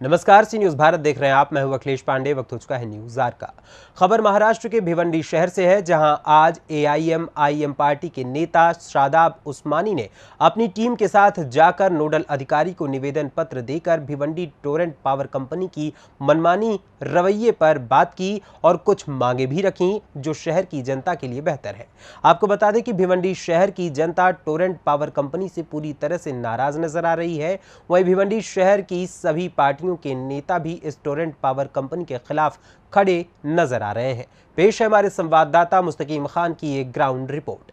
नमस्कार, सी न्यूज भारत देख रहे हैं आप। मैं हूं अखिलेश पांडे। वक्त हो चुका है न्यूज आर का। खबर महाराष्ट्र के भिवंडी शहर से है, जहां आज एआईएमआईएम पार्टी के नेता शादाब उस्मानी ने अपनी टीम के साथ जाकर नोडल अधिकारी को निवेदन पत्र देकर भिवंडी टोरेंट पावर कंपनी की मनमानी रवैये पर बात की और कुछ मांगे भी रखी, जो शहर की जनता के लिए बेहतर है। आपको बता दें कि भिवंडी शहर की जनता टोरेंट पावर कंपनी से पूरी तरह से नाराज नजर आ रही है। वहीं भिवंडी शहर की सभी पार्टियों के नेता भी इस टोरेंट पावर कंपनी के खिलाफ खड़े नजर आ रहे हैं। पेश है हमारे संवाददाता मुस्तकीम खान की एक ग्राउंड रिपोर्ट।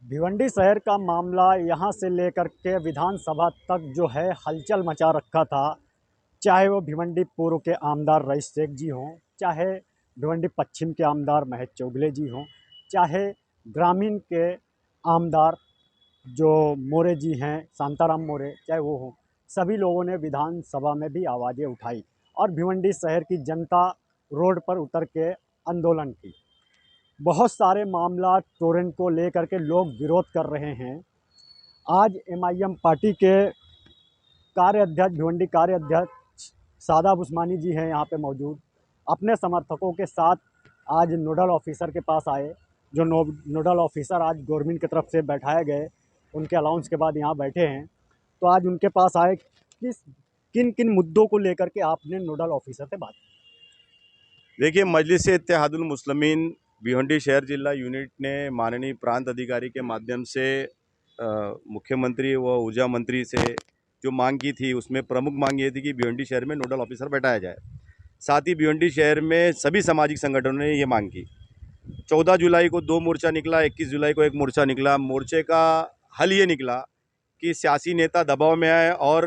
भिवंडी शहर का मामला यहां से लेकर के विधानसभा तक जो है हलचल मचा रखा था। चाहे वो भिवंडी पूर्व के आमदार रईस शेख जी हों, चाहे भिवंडी पश्चिम के आमदार महेश चौगले जी हों, चाहे ग्रामीण के आमदार जो मोरे जी हैं, शांताराम मोरे, चाहे वो हों, सभी लोगों ने विधानसभा में भी आवाज़ें उठाई और भिवंडी शहर की जनता रोड पर उतर के आंदोलन की। बहुत सारे मामला टोरेंट को लेकर के लोग विरोध कर रहे हैं। आज एमआईएम पार्टी के कार्याध्यक्ष, भिवंडी कार्याध्यक्ष शादाब उस्मानी जी हैं यहाँ पे मौजूद। अपने समर्थकों के साथ आज नोडल ऑफिसर के पास आए। जो नोडल ऑफिसर आज गवर्नमेंट की तरफ से बैठाए गए, उनके अलाउंस के बाद यहाँ बैठे हैं। तो आज उनके पास आए कि किन किन मुद्दों को लेकर के आपने नोडल ऑफिसर से बात की। देखिए, मजलिस-ए-इत्तेहादुल मुस्लिमीन भिवंडी शहर जिला यूनिट ने माननीय प्रांत अधिकारी के माध्यम से मुख्यमंत्री व ऊर्जा मंत्री से जो मांग की थी, उसमें प्रमुख मांग ये थी कि भिवंडी शहर में नोडल ऑफिसर बैठाया जाए। साथ ही भिवंडी शहर में सभी सामाजिक संगठनों ने ये मांग की। 14 जुलाई को 2 मोर्चा निकला, 21 जुलाई को 1 मोर्चा निकला। मोर्चे का हल ये निकला कि सियासी नेता दबाव में आए और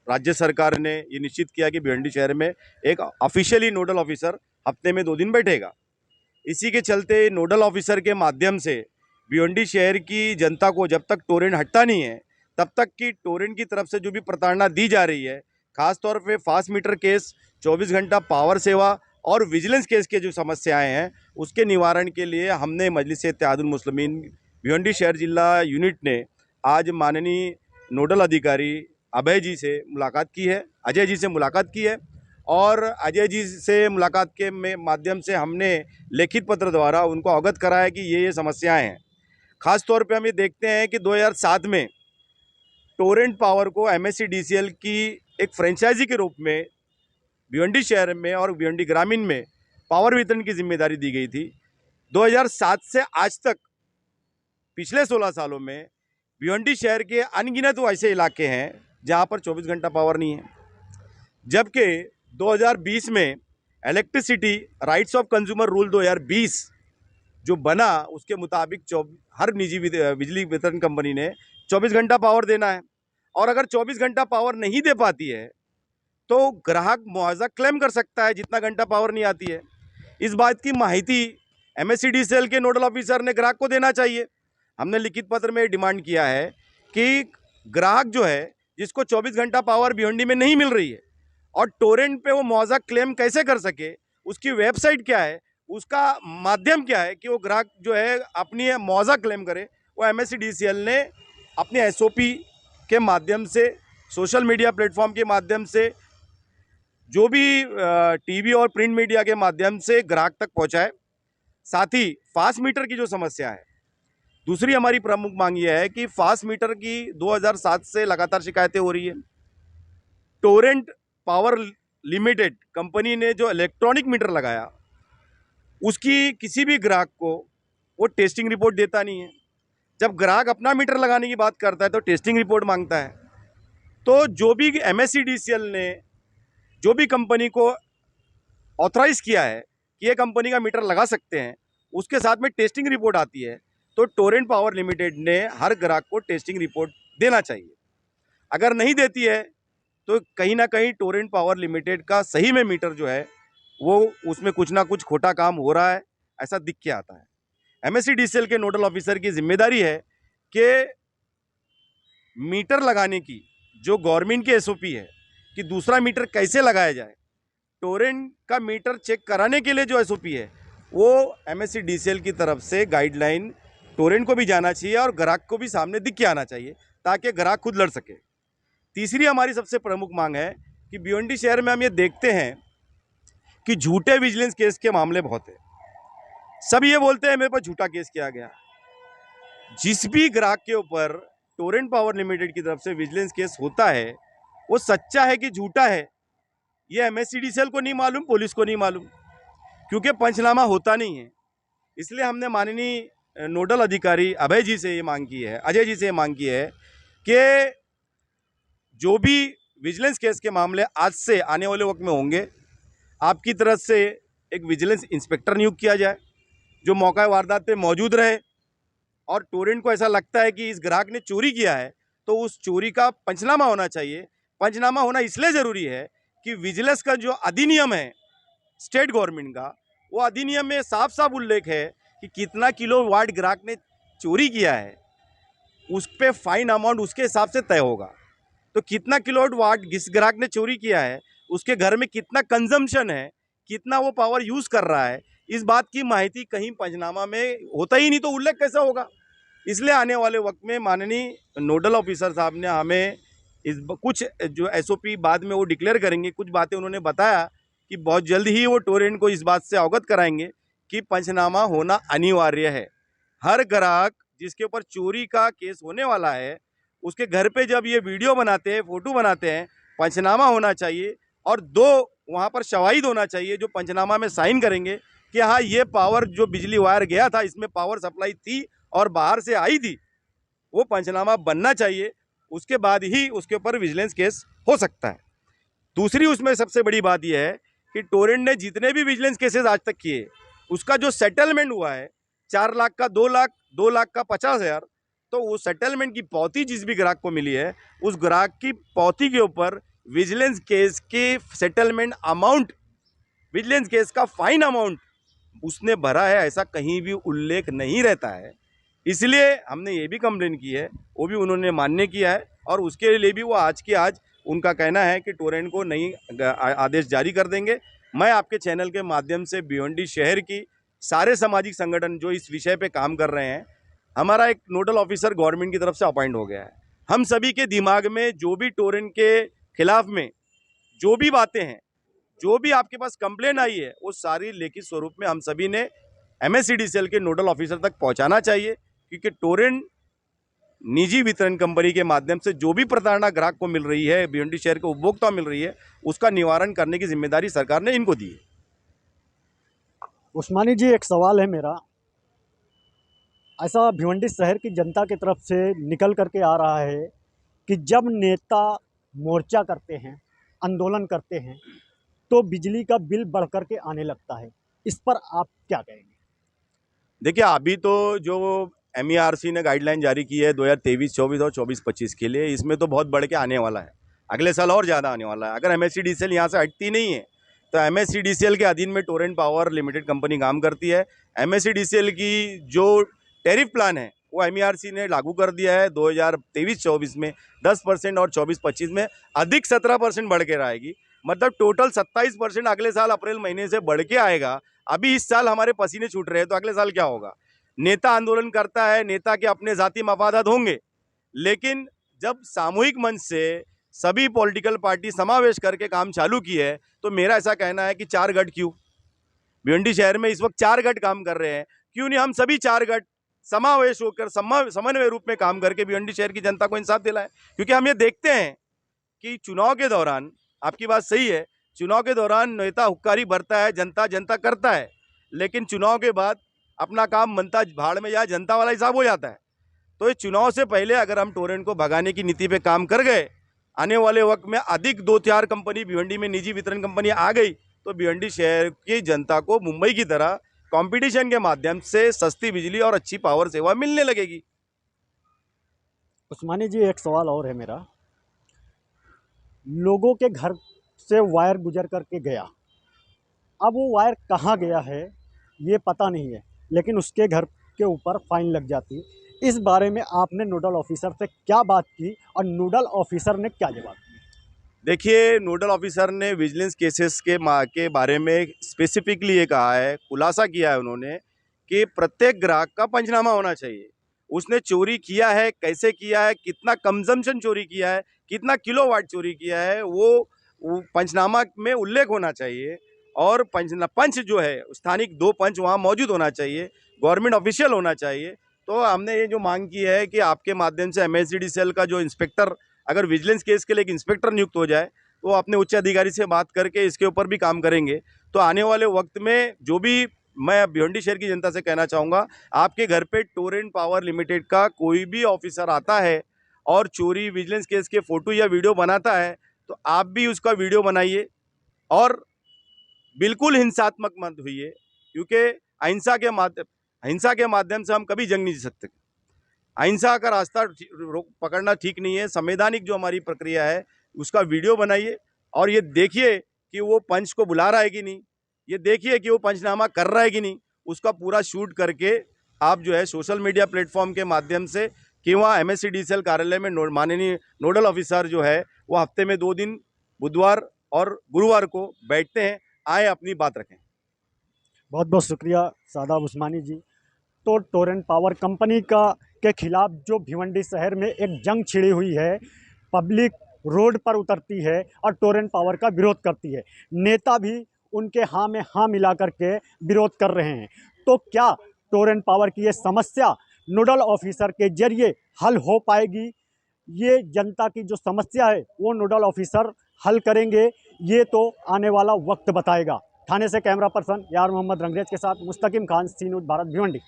राज्य सरकार ने ये निश्चित किया कि भिवंडी शहर में एक ऑफिशियली नोडल ऑफिसर हफ्ते में 2 दिन बैठेगा। इसी के चलते नोडल ऑफिसर के माध्यम से भिवंडी शहर की जनता को जब तक टोरेंट हटता नहीं है, तब तक कि टोरेंट की तरफ से जो भी प्रताड़ना दी जा रही है, खासतौर पे फास्ट मीटर केस, 24 घंटा पावर सेवा और विजिलेंस केस के जो समस्याएं हैं, उसके निवारण के लिए हमने मजलिस-ए-इत्तेहादुल मुस्लिमीन भिवंडी शहर जिला यूनिट ने आज माननीय नोडल अधिकारी अभय जी से मुलाकात की है, अजय जी से मुलाकात की है। और अजय जी से मुलाकात के माध्यम से हमने लिखित पत्र द्वारा उनको अवगत कराया कि ये समस्याएं हैं। ख़ास तौर पे हम ये देखते हैं कि 2007 में टोरेंट पावर को एमएससीडीसीएल की एक फ्रेंचाइजी के रूप में भिवंडी शहर में और भिवंडी ग्रामीण में पावर वितरण की जिम्मेदारी दी गई थी। 2007 से आज तक पिछले 16 सालों में भिवंडी शहर के अनगिनत वो ऐसे इलाके हैं जहाँ पर 24 घंटा पावर नहीं है। जबकि 2020 में electricity rights of consumer rule 2020 जो बना, उसके मुताबिक हर निजी बिजली वितरण कंपनी ने 24 घंटा पावर देना है। और अगर 24 घंटा पावर नहीं दे पाती है तो ग्राहक मुआवजा क्लेम कर सकता है जितना घंटा पावर नहीं आती है। इस बात की माहिती एमएससीडीसीएल के नोडल ऑफिसर ने ग्राहक को देना चाहिए। हमने लिखित पत्र में डिमांड किया है कि ग्राहक जो है, जिसको 24 घंटा पावर भिवंडी में नहीं मिल रही है और टोरेंट पे वो मुआवजा क्लेम कैसे कर सके, उसकी वेबसाइट क्या है, उसका माध्यम क्या है कि वो ग्राहक जो है अपनी मुआवजा क्लेम करे, वो एमएससीडीसीएल ने अपने एसओपी के माध्यम से, सोशल मीडिया प्लेटफॉर्म के माध्यम से, जो भी टीवी और प्रिंट मीडिया के माध्यम से ग्राहक तक पहुंचाए। साथ ही फास्ट मीटर की जो समस्या है, दूसरी हमारी प्रमुख मांग यह है कि फास्ट मीटर की 2007 से लगातार शिकायतें हो रही है। टोरेंट पावर लिमिटेड कंपनी ने जो इलेक्ट्रॉनिक मीटर लगाया, उसकी किसी भी ग्राहक को वो टेस्टिंग रिपोर्ट देता नहीं है। जब ग्राहक अपना मीटर लगाने की बात करता है तो टेस्टिंग रिपोर्ट मांगता है। तो जो भी एमएससीडीसीएल ने जो भी कंपनी को ऑथराइज किया है कि ये कंपनी का मीटर लगा सकते हैं, उसके साथ में टेस्टिंग रिपोर्ट आती है। तो टोरेंट पावर लिमिटेड ने हर ग्राहक को टेस्टिंग रिपोर्ट देना चाहिए। अगर नहीं देती है तो कहीं ना कहीं टोरेंट पावर लिमिटेड का सही में मीटर जो है वो उसमें कुछ ना कुछ खोटा काम हो रहा है, ऐसा दिख के आता है। एमएससीडीसीएल के नोडल ऑफिसर की जिम्मेदारी है कि मीटर लगाने की जो गवर्नमेंट की एसओपी है कि दूसरा मीटर कैसे लगाया जाए, टोरेंट का मीटर चेक कराने के लिए जो एसओपी है, वो एमएससीडीसीएल की तरफ से गाइडलाइन टोरेंट को भी जाना चाहिए और ग्राहक को भी सामने दिख के आना चाहिए, ताकि ग्राहक खुद लड़ सके। तीसरी हमारी सबसे प्रमुख मांग है कि भिवंडी शहर में हम ये देखते हैं कि झूठे विजिलेंस केस के मामले बहुत हैं। सब ये बोलते हैं मेरे पर झूठा केस किया गया। जिस भी ग्राहक के ऊपर टोरेंट पावर लिमिटेड की तरफ से विजिलेंस केस होता है वो सच्चा है कि झूठा है ये MSCDCL को नहीं मालूम, पुलिस को नहीं मालूम, क्योंकि पंचनामा होता नहीं है। इसलिए हमने माननीय नोडल अधिकारी अभय जी से ये मांग की है, अजय जी से ये मांग की है कि जो भी विजिलेंस केस के मामले आज से आने वाले वक्त में होंगे, आपकी तरफ से एक विजिलेंस इंस्पेक्टर नियुक्त किया जाए जो मौका वारदात पे मौजूद रहे, और टोरेंट को ऐसा लगता है कि इस ग्राहक ने चोरी किया है तो उस चोरी का पंचनामा होना चाहिए। पंचनामा होना इसलिए ज़रूरी है कि विजिलेंस का जो अधिनियम है स्टेट गवर्नमेंट का, वो अधिनियम में साफ साफ उल्लेख है कि कितना किलोवाट ग्राहक ने चोरी किया है उस पर फाइन अमाउंट उसके हिसाब से तय होगा। तो कितना किलोवाट जिस ग्राहक ने चोरी किया है उसके घर में कितना कंजम्पशन है, कितना वो पावर यूज़ कर रहा है, इस बात की माहिती कहीं पंचनामा में होता ही नहीं तो उल्लेख कैसा होगा। इसलिए आने वाले वक्त में माननीय नोडल ऑफिसर साहब ने हमें कुछ जो SOP बाद में वो डिक्लेयर करेंगे, कुछ बातें उन्होंने बताया कि बहुत जल्द ही वो टोरेंट को इस बात से अवगत कराएंगे कि पंचनामा होना अनिवार्य है। हर ग्राहक जिसके ऊपर चोरी का केस होने वाला है उसके घर पे जब ये वीडियो बनाते हैं, फोटो बनाते हैं, पंचनामा होना चाहिए और 2 वहाँ पर शवाहिद होना चाहिए जो पंचनामा में साइन करेंगे कि हाँ ये पावर जो बिजली वायर गया था इसमें पावर सप्लाई थी और बाहर से आई थी, वो पंचनामा बनना चाहिए। उसके बाद ही उसके ऊपर विजिलेंस केस हो सकता है। दूसरी उसमें सबसे बड़ी बात यह है कि टोरेंट ने जितने भी विजिलेंस केसेस आज तक किए उसका जो सेटलमेंट हुआ है 4 लाख का 2 लाख, 2 लाख का 50,000, तो वो सेटलमेंट की पावती जिस भी ग्राहक को मिली है उस ग्राहक की पावती के ऊपर विजिलेंस केस के सेटलमेंट अमाउंट, विजिलेंस केस का फाइन अमाउंट उसने भरा है ऐसा कहीं भी उल्लेख नहीं रहता है। इसलिए हमने ये भी कंप्लेन की है, वो भी उन्होंने मान्य किया है और उसके लिए भी वो आज के आज उनका कहना है कि टोरेंट को नई आदेश जारी कर देंगे। मैं आपके चैनल के माध्यम से भिवंडी शहर की सारे सामाजिक संगठन जो इस विषय पे काम कर रहे हैं, हमारा एक नोडल ऑफिसर गवर्नमेंट की तरफ से अपॉइंट हो गया है। हम सभी के दिमाग में जो भी टोरेंट के खिलाफ में जो भी बातें हैं, जो भी आपके पास कंप्लेन आई है, वो सारी लिखित स्वरूप में हम सभी ने MSCDCL के नोडल ऑफिसर तक पहुंचाना चाहिए, क्योंकि टोरेंट निजी वितरण कंपनी के माध्यम से जो भी प्रताड़ना ग्राहक को मिल रही है, भिवंडी शहर के उपभोक्ता मिल रही है, उसका निवारण करने की जिम्मेदारी सरकार ने इनको दी है। उस्मानी जी, एक सवाल है मेरा। ऐसा भिवंडी शहर की जनता की तरफ से निकल करके आ रहा है कि जब नेता मोर्चा करते हैं, आंदोलन करते हैं, तो बिजली का बिल बढ़ करके आने लगता है। इस पर आप क्या कहेंगे? देखिए, अभी तो जो MERC ने गाइडलाइन जारी की है 2023-24 और 24-25 के लिए, इसमें तो बहुत बढ़ के आने वाला है। अगले साल और ज़्यादा आने वाला है। अगर MSCDCL यहाँ से हटती नहीं है तो MSCDCL के अधीन में टोरेंट पावर लिमिटेड कंपनी काम करती है। MSCDCL की जो टैरिफ प्लान है वो MERC ने लागू कर दिया है 2023-24 में 10% और 24-25 में अधिक 17% बढ़ के रहेगी। मतलब टोटल 27% अगले साल अप्रैल महीने से बढ़ के आएगा। अभी इस साल हमारे पसीने छूट रहे हैं तो अगले साल क्या होगा? नेता आंदोलन करता है, नेता के अपने जाति मफादात होंगे, लेकिन जब सामूहिक मंच से सभी पॉलिटिकल पार्टी समावेश करके काम चालू की है तो मेरा ऐसा कहना है कि 4 गठ क्यों? भिवंडी शहर में इस वक्त 4 गठ काम कर रहे हैं, क्यों नहीं हम सभी 4 गठ समावेश होकर समन्वय रूप में काम करके भिवंडी शहर की जनता को इंसाफ दिलाएं? क्योंकि हम ये देखते हैं कि चुनाव के दौरान, आपकी बात सही है, चुनाव के दौरान नेता हुक्कारी भरता है, जनता जनता करता है, लेकिन चुनाव के बाद अपना काम बनता भाड़ में जाए, जनता वाला हिसाब हो जाता है। तो ये चुनाव से पहले अगर हम टोरेंट को भगाने की नीति पे काम कर गए, आने वाले वक्त में अधिक 2-4 कंपनी भिवंडी में निजी वितरण कंपनी आ गई तो भिवंडी शहर की जनता को मुंबई की तरह कंपटीशन के माध्यम से सस्ती बिजली और अच्छी पावर सेवा मिलने लगेगी। उस्मानी जी, एक सवाल और है मेरा। लोगों के घर से वायर गुजर करके गया, अब वो वायर कहाँ गया है ये पता नहीं है, लेकिन उसके घर के ऊपर फाइन लग जाती है। इस बारे में आपने नोडल ऑफिसर से क्या बात की और नोडल ऑफिसर ने क्या जवाब दिया? देखिए, नोडल ऑफिसर ने विजिलेंस केसेस के बारे में स्पेसिफिकली ये कहा है, खुलासा किया है उन्होंने कि प्रत्येक ग्राहक का पंचनामा होना चाहिए। उसने चोरी किया है, कैसे किया है, कितना कंजम्पशन चोरी किया है, कितना किलोवाट चोरी किया है, वो पंचनामा में उल्लेख होना चाहिए और पंच जो है स्थानिक 2 पंच वहाँ मौजूद होना चाहिए, गवर्नमेंट ऑफिशियल होना चाहिए। तो हमने ये जो मांग की है कि आपके माध्यम से MSCD सेल का जो इंस्पेक्टर, अगर विजिलेंस केस के लिए एक इंस्पेक्टर नियुक्त हो जाए तो वो अपने उच्च अधिकारी से बात करके इसके ऊपर भी काम करेंगे। तो आने वाले वक्त में जो भी, मैं भिवंडी शहर की जनता से कहना चाहूँगा, आपके घर पे टोरेंट पावर लिमिटेड का कोई भी ऑफिसर आता है और चोरी विजिलेंस केस के फोटो या वीडियो बनाता है तो आप भी उसका वीडियो बनाइए और बिल्कुल हिंसात्मक मत होइए, क्योंकि हिंसा के माध्यम से हम कभी जंग नहीं जीत सकते। अहिंसा का रास्ता पकड़ना ठीक नहीं है। संवैधानिक जो हमारी प्रक्रिया है उसका वीडियो बनाइए और ये देखिए कि वो पंच को बुला रहा है कि नहीं, ये देखिए कि वो पंचनामा कर रहा है कि नहीं, उसका पूरा शूट करके आप जो है सोशल मीडिया प्लेटफॉर्म के माध्यम से कि वहाँ MSCD सेल कार्यालय में माननीय नोडल ऑफिसर जो है वो हफ्ते में 2 दिन बुधवार और गुरुवार को बैठते हैं, आए अपनी बात रखें। बहुत बहुत शुक्रिया शादाब उस्मानी जी। तो टोरेंट पावर कंपनी के खिलाफ जो भिवंडी शहर में एक जंग छिड़ी हुई है, पब्लिक रोड पर उतरती है और टोरेंट पावर का विरोध करती है, नेता भी उनके हाँ में हाँ मिला करके विरोध कर रहे हैं। तो क्या टोरेंट पावर की ये समस्या नोडल ऑफिसर के जरिए हल हो पाएगी? ये जनता की जो समस्या है वो नोडल ऑफिसर हल करेंगे, ये तो आने वाला वक्त बताएगा। थाने से कैमरा पर्सन यार मोहम्मद रंगरेज के साथ मुस्तकिम खान, सी न्यूज़ भारत, भिवंडी।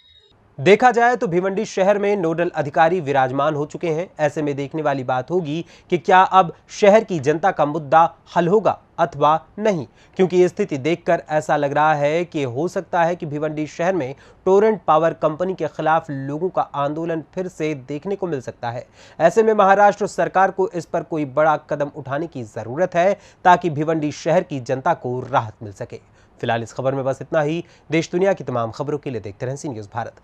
देखा जाए तो भिवंडी शहर में नोडल अधिकारी विराजमान हो चुके हैं। ऐसे में देखने वाली बात होगी कि क्या अब शहर की जनता का मुद्दा हल होगा अथवा नहीं, क्योंकि ये स्थिति देखकर ऐसा लग रहा है कि हो सकता है कि भिवंडी शहर में टोरेंट पावर कंपनी के खिलाफ लोगों का आंदोलन फिर से देखने को मिल सकता है। ऐसे में महाराष्ट्र सरकार को इस पर कोई बड़ा कदम उठाने की जरूरत है ताकि भिवंडी शहर की जनता को राहत मिल सके। फिलहाल इस खबर में बस इतना ही। देश दुनिया की तमाम खबरों के लिए देखते रहें सी न्यूज़ भारत।